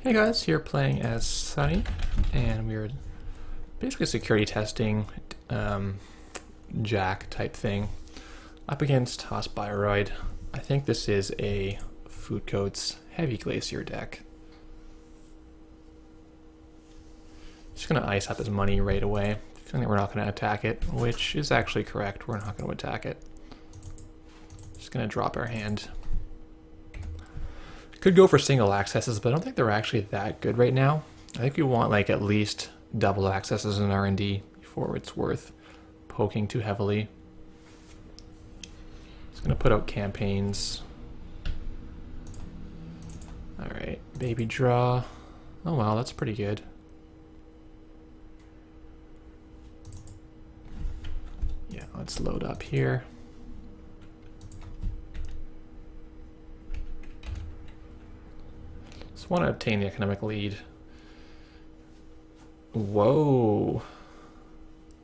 Hey guys, here playing as Sunny, and we're basically security testing Jack type thing up against Hospiroid. I think this is a Foodcoats Heavy Glacier deck. Just gonna ice up his money right away, feeling that we're not gonna attack it, which is actually correct. We're not gonna attack it. Just gonna drop our hand. Could go for single accesses, but I don't think they're actually that good right now. I think we want like at least double accesses in R&D before it's worth poking too heavily. Just gonna put out campaigns. Alright, baby draw. Oh wow, that's pretty good. Yeah, let's load up here. Want to obtain the economic lead. Whoa.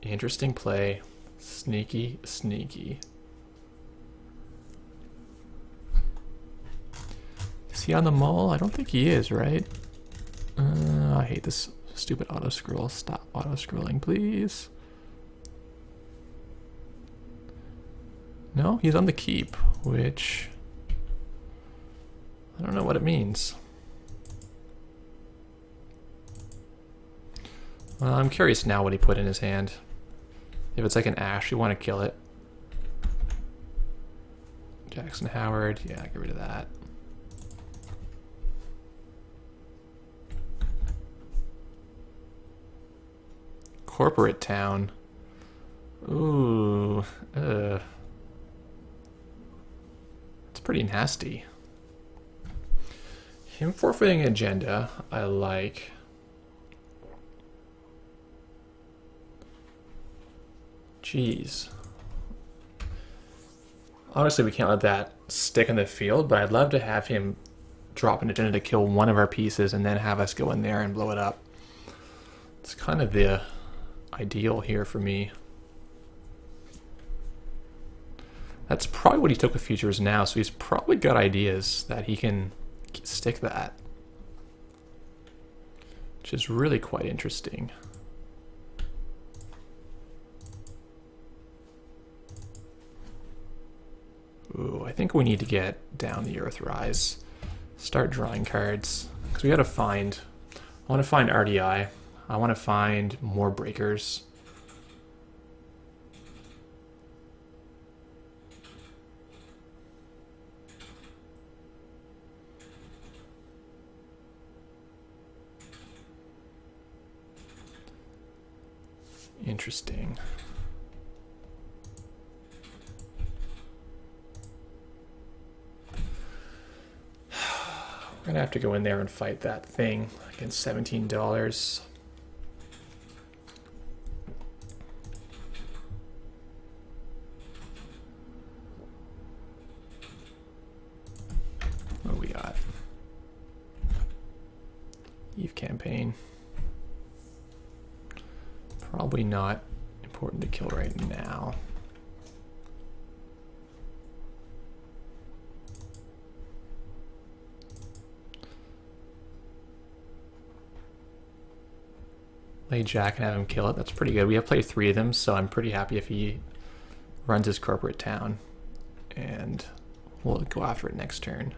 Interesting play. Sneaky, sneaky. Is he on the mall? I don't think he is, right? I hate this stupid auto-scroll. Stop auto-scrolling, please. No, he's on the keep, which I don't know what it means. Well, I'm curious now what he put in his hand. If it's like an ash, you want to kill it. Jackson Howard, yeah, get rid of that. Corporate Town. Ooh, it's pretty nasty. Him forfeiting agenda, I like. Jeez. Obviously, we can't let that stick in the field, but I'd love to have him drop an agenda to kill one of our pieces and then have us go in there and blow it up. It's kind of the ideal here for me. That's probably what he took with futures now, so he's probably got ideas that he can stick that, which is really quite interesting. Ooh, I think we need to get down the Earthrise. Start drawing cards. Because we gotta find... I want to find RDI. I want to find more breakers. Interesting. We're gonna have to go in there and fight that thing against $17. What do we got? Eve campaign. Probably not important to kill right now. Play Jack and have him kill it. That's pretty good. We have played 3 of them, so I'm pretty happy if he runs his corporate town. And we'll go after it next turn.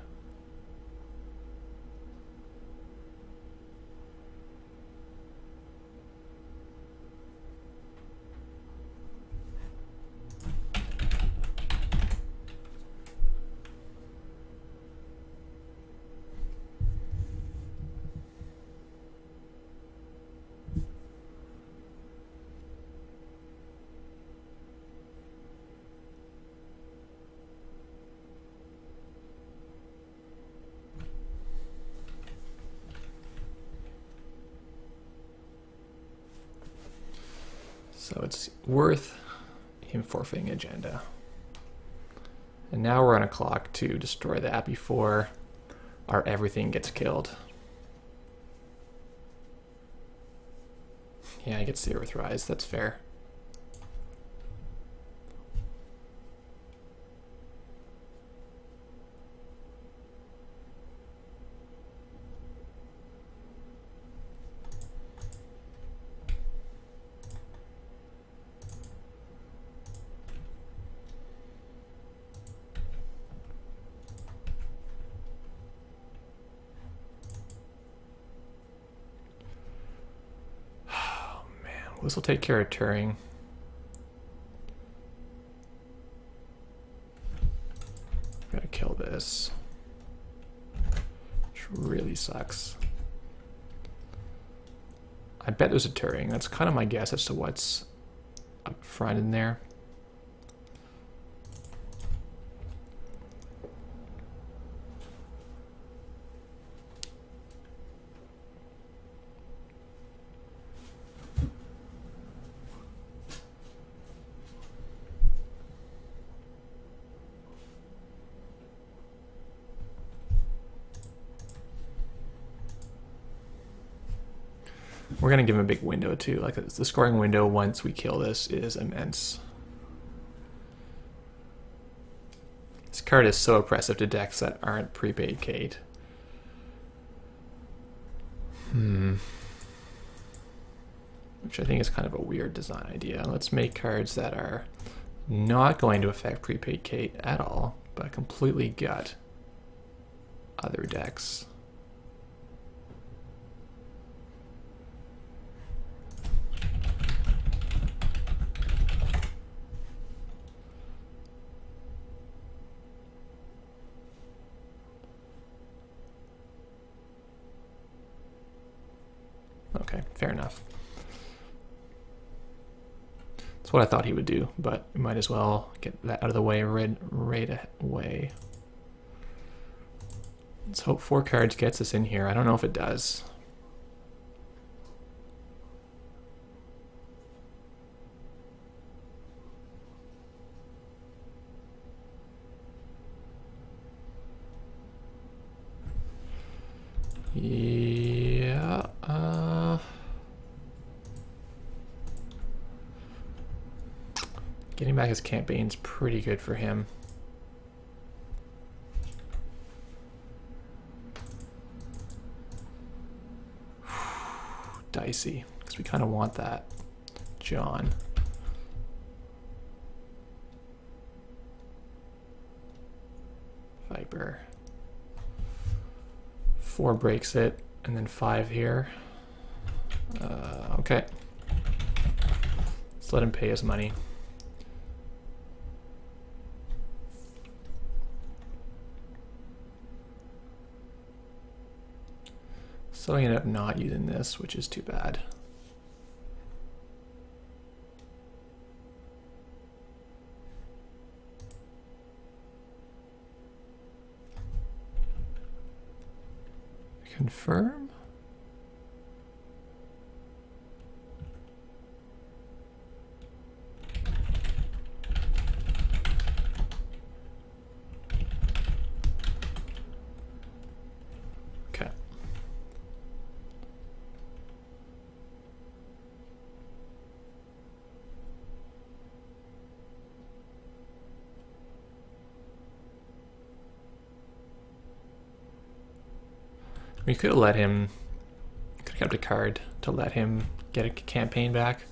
So it's worth him forfeiting agenda. And now we're on a clock to destroy that before our everything gets killed. Yeah, he gets the Earthrise, that's fair. This will take care of Turing. Gotta kill this. Which really sucks. I bet there's a Turing. That's kind of my guess as to what's up front in there. We're going to give him a big window too. Like the scoring window once we kill this is immense. This card is so oppressive to decks that aren't prepaid Kate. Which I think is kind of a weird design idea. Let's make cards that are not going to affect prepaid Kate at all, but completely gut other decks. Okay, fair enough. That's what I thought he would do, but we might as well get that out of the way right away. Let's hope 4 cards gets us in here. I don't know if it does. Yeah, getting back his campaign's pretty good for him. Dicey, because we kind of want that. John. Viper. 4 breaks it, and then 5 here. Okay. Let's let him pay his money. So I ended up not using this, which is too bad. Confirm? Okay. We could have let him, could have kept a card to let him get a campaign back.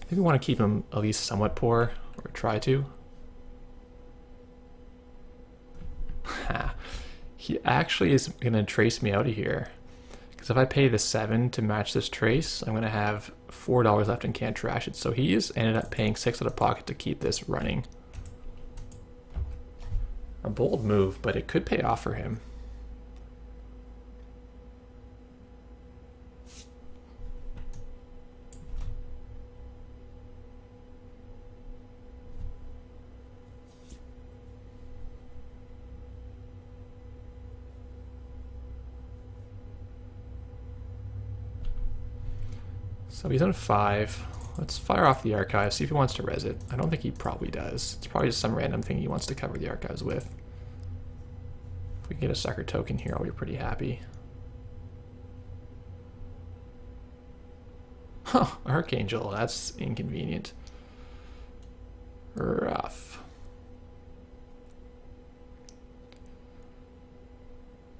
I think we want to keep him at least somewhat poor, or try to. He actually is going to trace me out of here. Because if I pay the 7 to match this trace, I'm going to have $4 left and can't trash it. So he has ended up paying 6 out of pocket to keep this running. A bold move, but it could pay off for him. So he's on 5. Let's fire off the archive, see if he wants to res it. I don't think he probably does. It's probably just some random thing he wants to cover the archives with. If we can get a sucker token here, I'll be pretty happy. Huh, Archangel, that's inconvenient. Rough.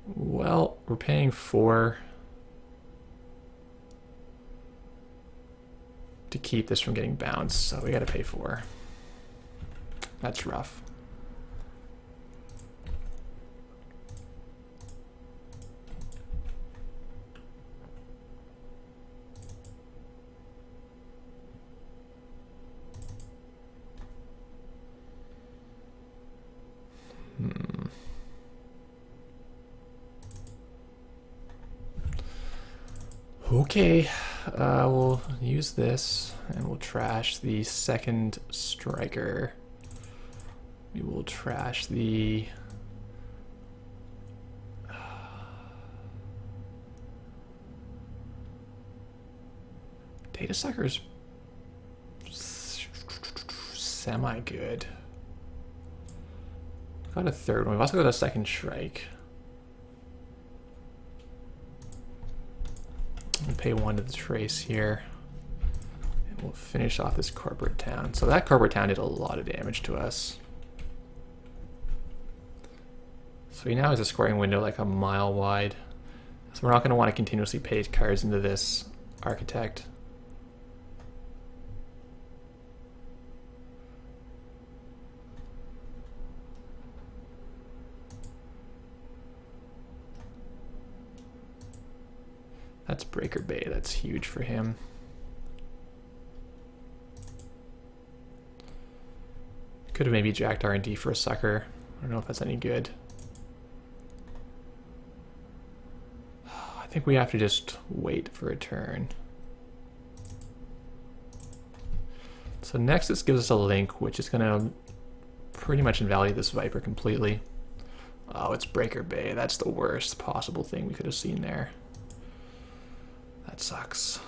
Well, we're paying 4 to keep this from getting bounced, so we gotta pay 4. That's rough. Okay, we'll use this and we'll trash the second striker. We will trash the data sucker's semi-good. Got a third one. We've also got a second strike. We'll pay one to the trace here. And we'll finish off this corporate town. So that corporate town did a lot of damage to us. So he now has a scoring window like a mile wide. So we're not going to want to continuously pay cards into this architect. That's Breaker Bay. That's huge for him. Could have maybe jacked R&D for a sucker. I don't know if that's any good. I think we have to just wait for a turn. So next this gives us a link, which is going to pretty much invalidate this Viper completely. Oh, it's Breaker Bay. That's the worst possible thing we could have seen there. That sucks.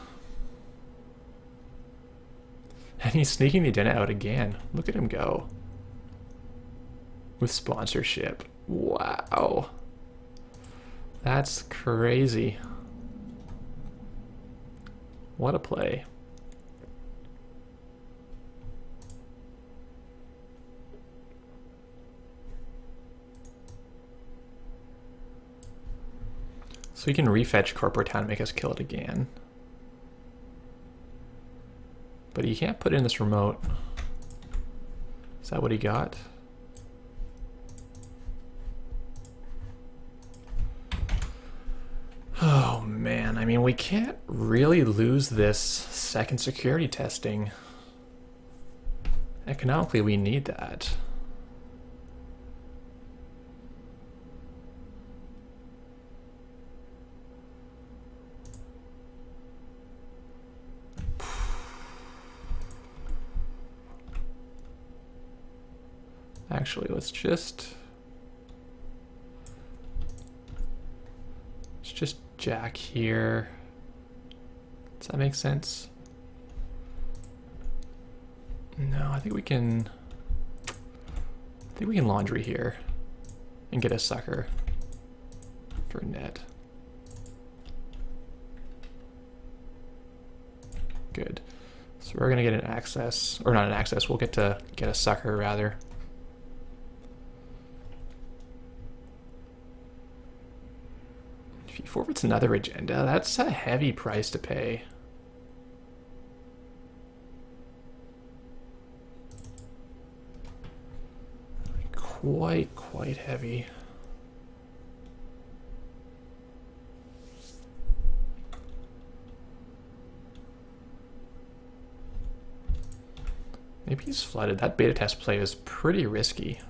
And he's sneaking the agenda out again. Look at him go. With sponsorship. Wow. That's crazy. What a play. So we can refetch corporate town and make us kill it again. But he can't put in this remote. Is that what he got? Oh man, I mean we can't really lose this second security testing. Economically we need that. Actually, let's just jack here. Does that make sense? No, I think we can laundry here and get a sucker for a net. Good. So we're gonna get an access, or not an access, we'll get to get a sucker rather. If he forfeits another agenda, that's a heavy price to pay. Quite heavy. Maybe he's flooded. That beta test play is pretty risky.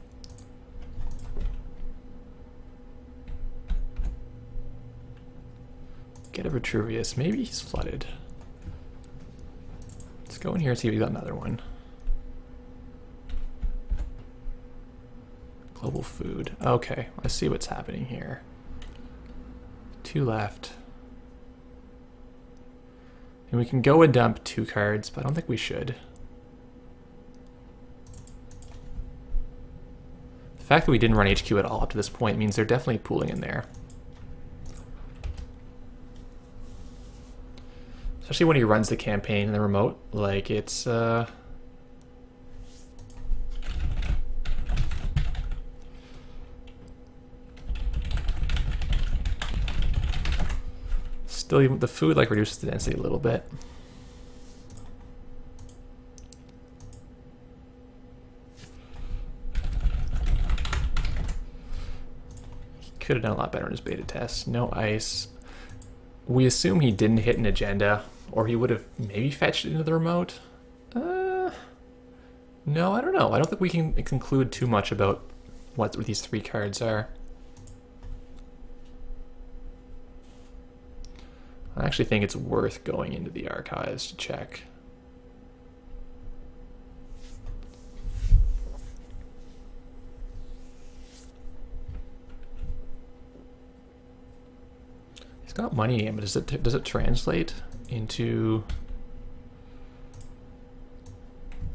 Get a Vitruvius. Maybe he's flooded. Let's go in here and see if we got another one. Global food. Okay, I see what's happening here. 2 left. And we can go and dump 2 cards, but I don't think we should. The fact that we didn't run HQ at all up to this point means they're definitely pooling in there. Especially when he runs the campaign in the remote, like it's still, even the food like reduces the density a little bit. He could have done a lot better in his beta test. No ice. We assume he didn't hit an agenda, or he would have maybe fetched it into the remote. No, I don't know. I don't think we can conclude too much about what these 3 cards are. I actually think it's worth going into the archives to check. He's got money in, but does it translate into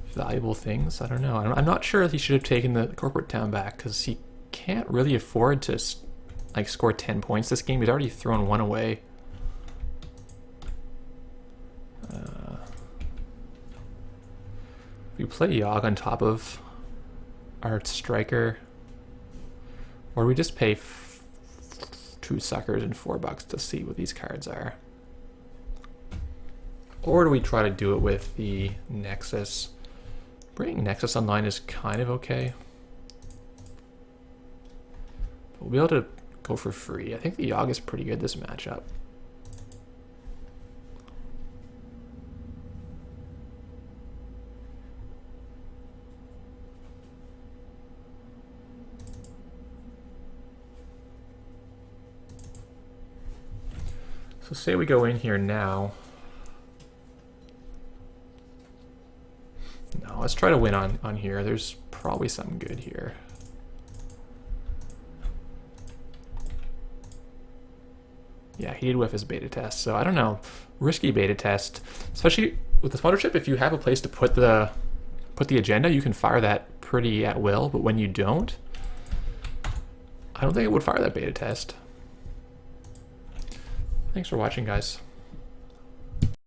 valuable things? I don't know. I'm not sure if he should have taken the corporate town back, because he can't really afford to like score 10 points this game. He's already thrown one away. We play Yogg on top of our striker, or we just pay 2 suckers and $4 to see what these cards are. Or do we try to do it with the Nexus? Bringing Nexus online is kind of okay. But we'll be able to go for free. I think the Yogg is pretty good this matchup. So say we go in here now. No, let's try to win on here. There's probably something good here. Yeah, he did whiff his beta test, so I don't know. Risky beta test, especially with the sponsorship. If you have a place to put the agenda, you can fire that pretty at will. But when you don't, I don't think it would fire that beta test. Thanks for watching, guys.